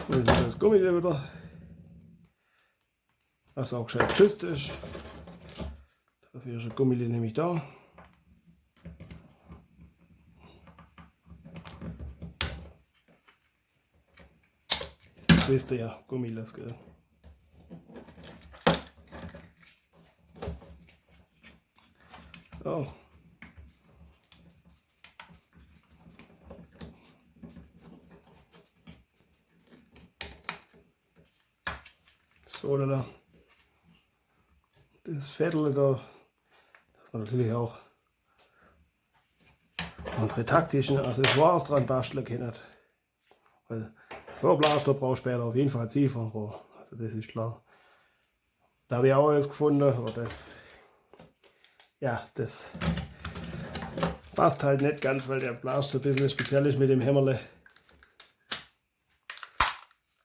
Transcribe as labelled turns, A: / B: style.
A: Wenn das Gummi wieder, was auch gescheit geschützt ist. Dafür ist ein Gummi nämlich da. Wisst ihr ja, Gummilas, gell? So. So, da. Das Viertel da, dass man natürlich auch unsere taktischen Accessoires dran basteln können. Weil so ein Blaster braucht später auf jeden Fall Zielfernrohr. Also das ist klar. Da habe ich auch alles gefunden, aber das, ja, das passt halt nicht ganz, weil der Blaster ein bisschen speziell ist mit dem Hämmerle.